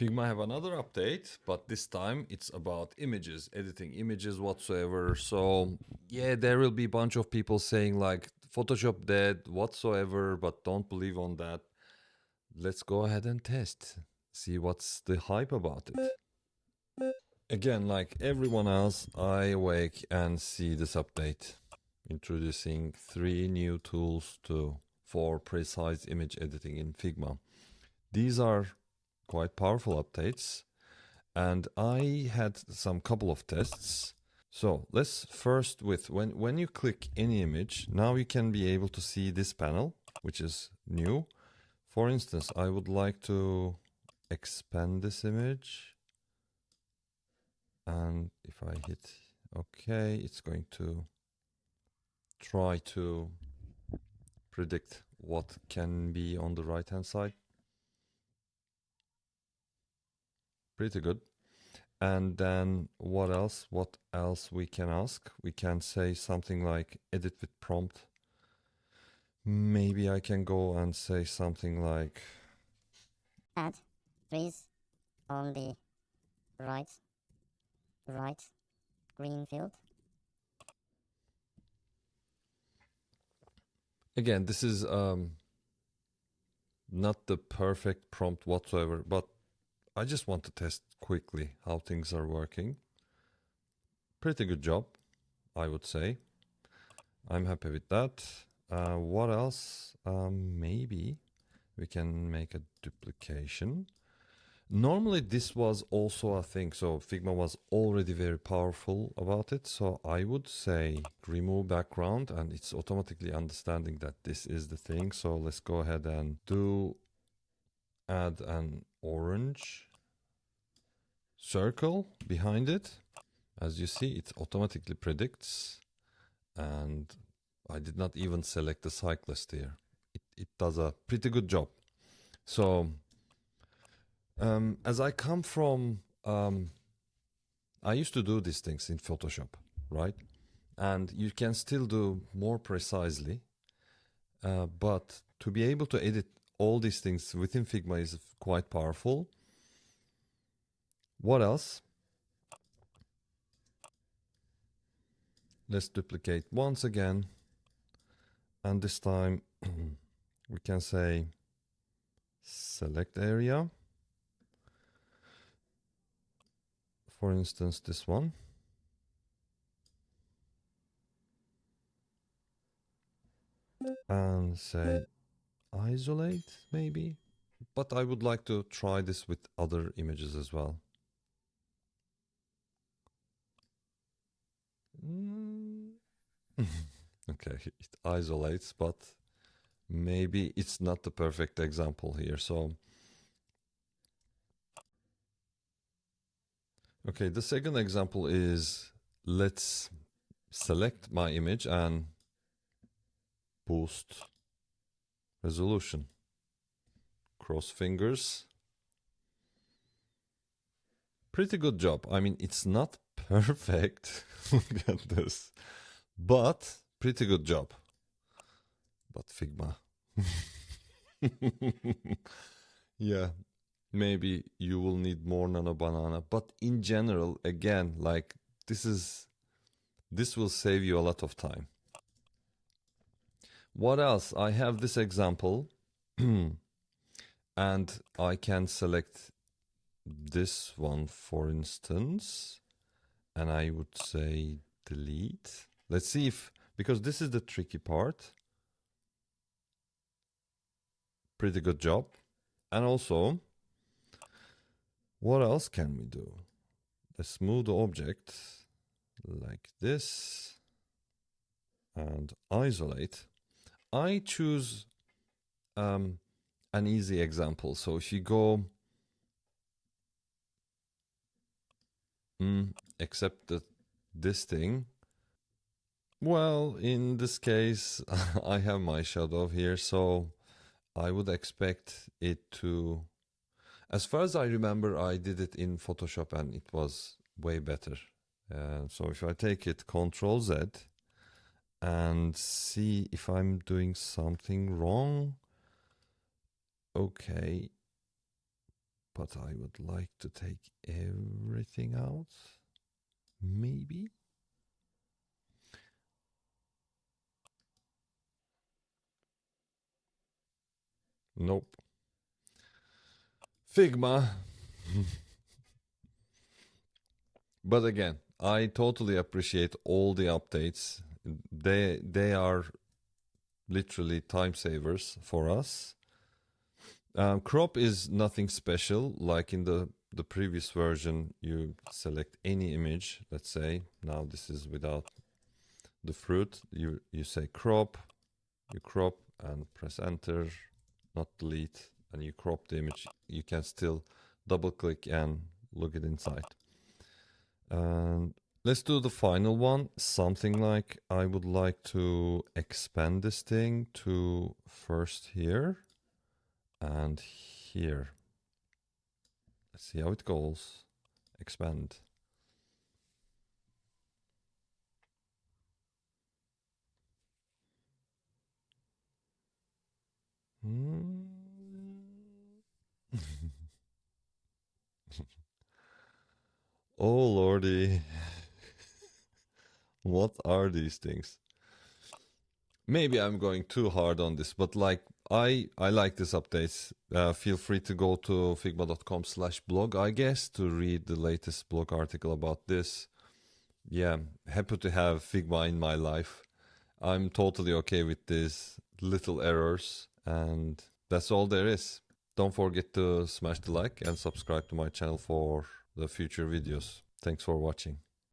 Figma have another update, but this time it's about images, editing images whatsoever. So yeah, there will be a bunch of people saying like Photoshop dead whatsoever, but don't believe on that. Let's go ahead and test. See what's the hype about it. Again, like everyone else, I awake and see this update introducing 3 new tools for precise image editing in Figma. These are quite powerful updates, and I had some couple of tests. So let's first with when you click any image, now you can be able to see this panel, which is new. For instance, I would like to expand this image, and if I hit OK, it's going to try to predict what can be on the right hand side. Pretty good. And then what else we can ask? We can say something like edit with prompt. Maybe I can go and say something like add trees on the right green field. Again, this is not the perfect prompt whatsoever, but I just want to test quickly how things are working. Pretty good job, I would say. I'm happy with that. What else? Maybe we can make a duplication. Normally this was also a thing, so Figma was already very powerful about it. So I would say remove background, and it's automatically understanding that this is the thing. So let's go ahead and add an orange circle behind it. As you see, it automatically predicts, and I did not even select the cyclist here. It does a pretty good job. So as I come from, I used to do these things in Photoshop, right? And you can still do more precisely, but to be able to edit all these things within Figma is quite powerful. What else? Let's duplicate once again, and this time we can say select area. For instance, this one. And say isolate, maybe. But I would like to try this with other images as well. Okay, it isolates, but maybe it's not the perfect example here. So, okay, the second example is let's select my image and boost resolution. Cross fingers. Pretty good job. I mean, it's not perfect. Look at this. But pretty good job. But Figma. Yeah, maybe you will need more nano banana. But in general, again, like this will save you a lot of time. What else? I have this example and I can select this one, for instance, and I would say delete. Let's see if, because this is the tricky part. Pretty good job. And also, what else can we do? Let's move the object like this and isolate. I choose an easy example. So if you go except this thing, well, in this case, I have my shadow here, so I would expect it to, as far as I remember, I did it in Photoshop and it was way better. So if I take it Control Z and see if I'm doing something wrong. Okay. but I would like to take everything out. Maybe. Nope. Figma. But again, I totally appreciate all the updates. They are literally time savers for us. Crop is nothing special. Like in the previous version, you select any image. Let's say now this is without the fruit. You say crop, you crop and press enter, not delete, and you crop the image. You can still double click and look it inside. And let's do the final one. Something like I would like to expand this thing to first here and here. Let's see how it goes. Expand. Oh lordy. What are these things? Maybe I'm going too hard on this, but like I like this updates. Feel free to go to figma.com/blog, I guess, to read the latest blog article about this. Yeah, happy to have Figma in my life. I'm totally okay with these little errors, and that's all there is. Don't forget to smash the like and subscribe to my channel for the future videos. Thanks for watching.